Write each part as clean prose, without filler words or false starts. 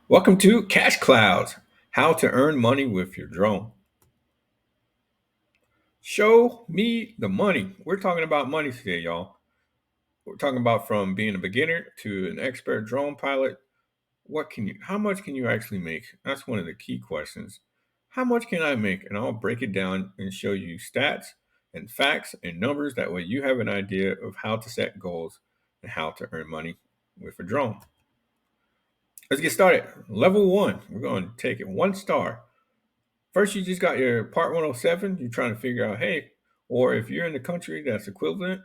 Welcome to Cash Clouds, how to earn money with your drone. Show me the money. We're talking about money today, y'all. We're talking about from being a beginner to an expert drone pilot. How much can you actually make? That's one of the key questions. How much can I make? And I'll break it down and show you stats and facts and numbers. That way you have an idea of how to set goals and how to earn money with a drone. Let's get started. Level one, we're going to take it 1 star. First, you just got your Part 107. You're trying to figure out, hey, or if you're in the country that's equivalent,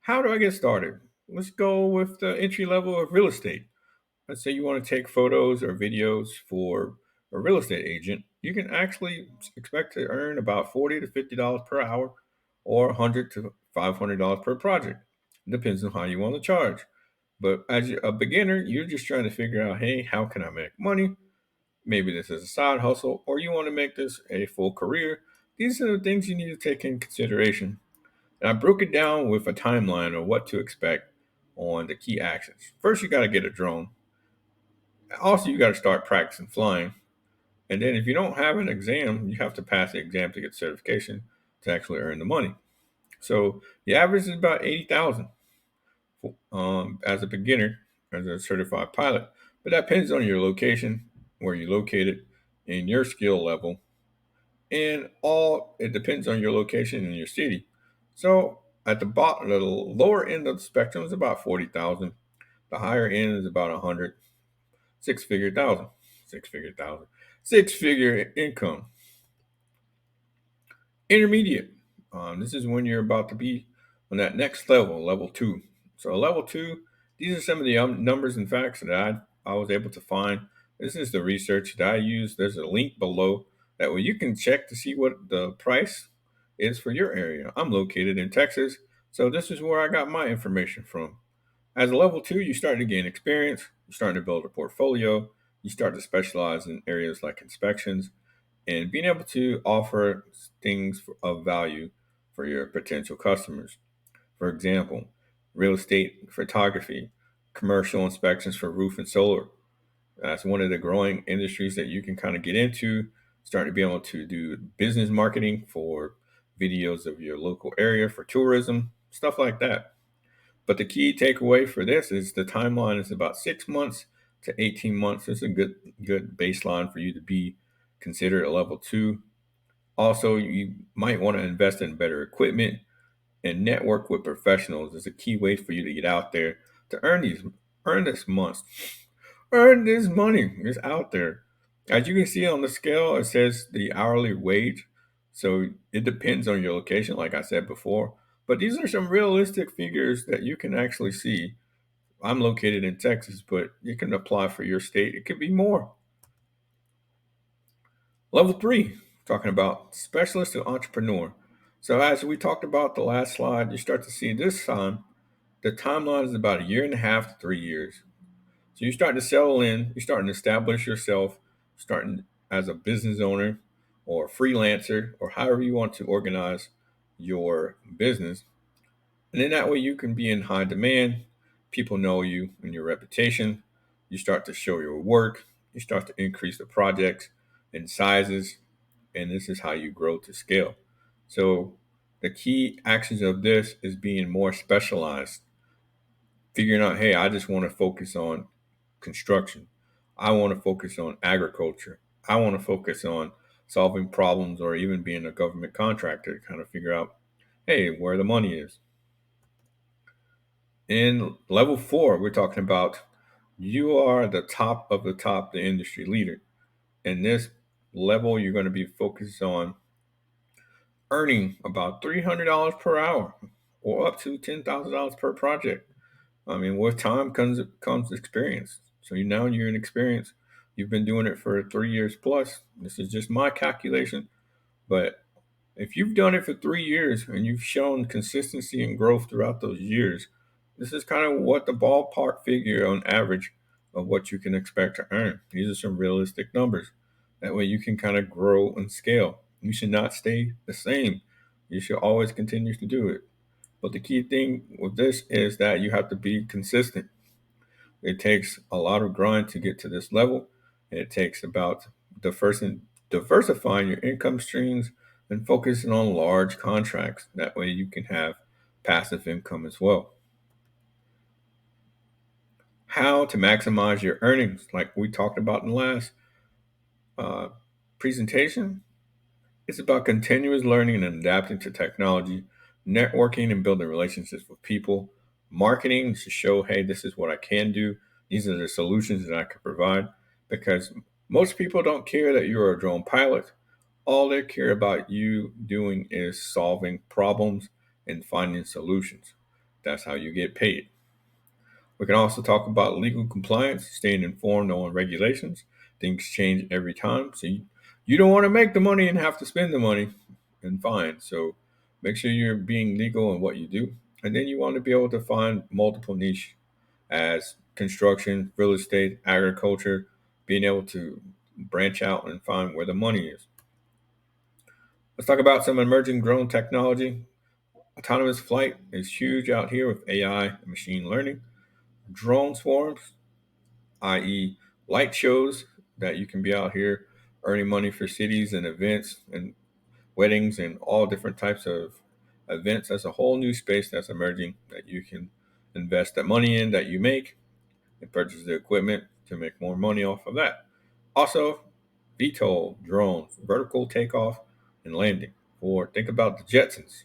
how do I get started? Let's go with the entry level of real estate. Let's say you want to take photos or videos for a real estate agent. You can actually expect to earn about $40 to $50 per hour or $100 to $500 per project. Depends on how you want to charge. But as a beginner, you're just trying to figure out, hey, how can I make money? Maybe this is a side hustle, or you want to make this a full career. These are the things you need to take in consideration. And I broke it down with a timeline of what to expect on the key actions. First, you got to get a drone. Also, you got to start practicing flying. And then, if you don't have an exam, you have to pass the exam to get certification to actually earn the money. So the average is about 80,000 as a beginner, as a certified pilot. But that depends on your location, where you're located, and your skill level, and all it depends on your location in your city. So at the bottom, the lower end of the spectrum is about 40,000. The higher end is about 100, six-figure thousand, six-figure thousand, six-figure income. Intermediate. This is when you're about to be on that next level, level two. So level two, these are some of the numbers and facts that I was able to find. This is the research that I use. There's a link below that way you can check to see what the price is for your area. I'm located in Texas, so this is where I got my information from. As a level two, you start to gain experience, you're starting to build a portfolio, you start to specialize in areas like inspections, and being able to offer things of value for your potential customers. For example, real estate photography, commercial inspections for roof and solar. That's one of the growing industries that you can kind of get into, start to be able to do business marketing for videos of your local area for tourism, stuff like that. But the key takeaway for this is the timeline is about 6 months to 18 months. It's a good baseline for you to be considered a level two. Also, you might want to invest in better equipment and network with professionals. Is a key way for you to get out there to earn this month, earn this money. It's out there. As you can see on the scale, it says the hourly wage. So it depends on your location, like I said before. But these are some realistic figures that you can actually see. I'm located in Texas, but you can apply for your state. It could be more. Level three, talking about specialist to entrepreneur. So as we talked about the last slide, you start to see this time, the timeline is about a year and a half to 3 years. So you're starting to settle in, you're starting to establish yourself, starting as a business owner or freelancer or however you want to organize your business. And then that way you can be in high demand. People know you and your reputation. You start to show your work. You start to increase the projects and sizes. And this is how you grow to scale. So the key actions of this is being more specialized, figuring out, hey, I just want to focus on construction. I want to focus on agriculture. I want to focus on solving problems or even being a government contractor to kind of figure out, hey, where the money is. In level four, we're talking about you are the top of the top, the industry leader. In this level, you're going to be focused on earning about $300 per hour or up to $10,000 per project. I mean, with time comes experience. So now you're in experience. You've been doing it for 3 years plus. This is just my calculation, but if you've done it for 3 years and you've shown consistency and growth throughout those years, this is kind of what the ballpark figure on average of what you can expect to earn. These are some realistic numbers. That way you can kind of grow and scale. You should not stay the same. You should always continue to do it. But the key thing with this is that you have to be consistent. It takes a lot of grind to get to this level, and it takes about diversifying your income streams and focusing on large contracts. That way, you can have passive income as well. How to maximize your earnings, like we talked about in the last uh, presentation. It's about continuous learning and adapting to technology, networking and building relationships with people, marketing to show, hey, this is what I can do. These are the solutions that I can provide. Because most people don't care that you're a drone pilot. All they care about you doing is solving problems and finding solutions. That's how you get paid. We can also talk about legal compliance, staying informed on regulations. Things change every time. So you don't want to make the money and have to spend the money and fine. So make sure you're being legal in what you do. And then you want to be able to find multiple niche as construction, real estate, agriculture, being able to branch out and find where the money is. Let's talk about some emerging drone technology. Autonomous flight is huge out here with AI and machine learning. Drone swarms, i.e., light shows that you can be out here earning money for cities and events and weddings and all different types of events. That's a whole new space that's emerging that you can invest that money in that you make and purchase the equipment to make more money off of that. Also, VTOL drones, vertical takeoff and landing. Or think about the Jetsons.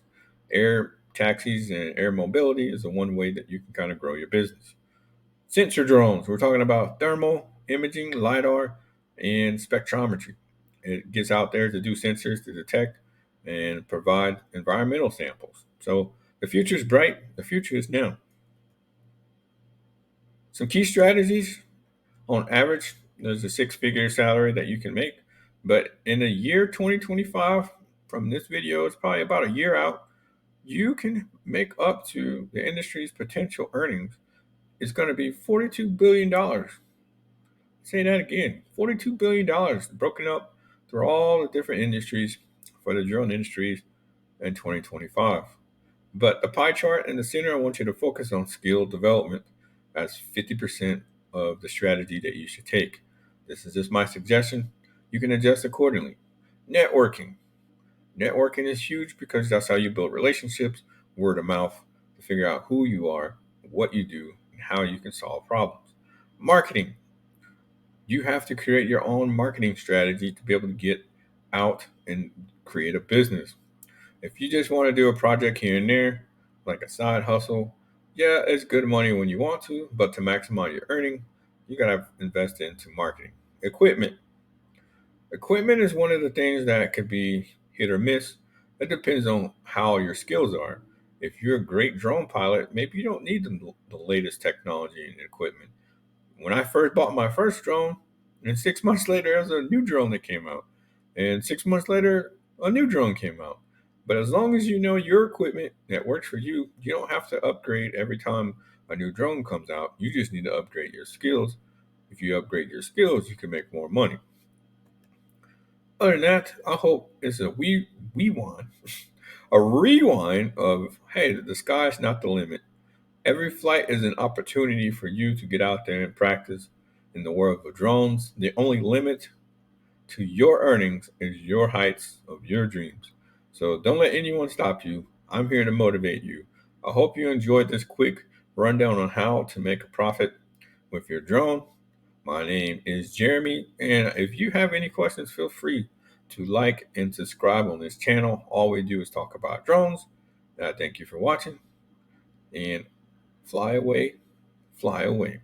Air taxis and air mobility is the one way that you can kind of grow your business. Sensor drones. We're talking about thermal imaging, LiDAR, and spectrometry. It gets out there to do sensors to detect and provide environmental samples. So the future is bright. The future is now. Some key strategies on average, there's a six-figure salary that you can make. But in the year 2025, from this video, it's probably about a year out, you can make up to the industry's potential earnings. It's going to be $42 billion. Say that again, $42 billion broken up through all the different industries for the drone industries in 2025. But the pie chart in the center, I want you to focus on skill development as 50% of the strategy that you should take. This is just my suggestion. You can adjust accordingly. Networking. Networking is huge because that's how you build relationships, word of mouth, to figure out who you are, what you do, and how you can solve problems. Marketing. You have to create your own marketing strategy to be able to get out and create a business. If you just want to do a project here and there, like a side hustle, yeah, it's good money when you want to, but to maximize your earning, you gotta invest into marketing. Equipment. Equipment is one of the things that could be hit or miss. It depends on how your skills are. If you're a great drone pilot, maybe you don't need the latest technology and equipment. When I first bought my first drone, and 6 months later, there's a new drone that came out. And 6 months later, a new drone came out. But as long as you know your equipment that works for you, you don't have to upgrade every time a new drone comes out. You just need to upgrade your skills. If you upgrade your skills, you can make more money. Other than that, I hope it's a rewind, a rewind of hey, the sky's not the limit. Every flight is an opportunity for you to get out there and practice in the world of drones. The only limit to your earnings is your heights of your dreams. So don't let anyone stop you. I'm here to motivate you. I hope you enjoyed this quick rundown on how to make a profit with your drone. My name is Jeremy, and if you have any questions, feel free to like and subscribe on this channel. All we do is talk about drones. And I thank you for watching, and fly away, fly away.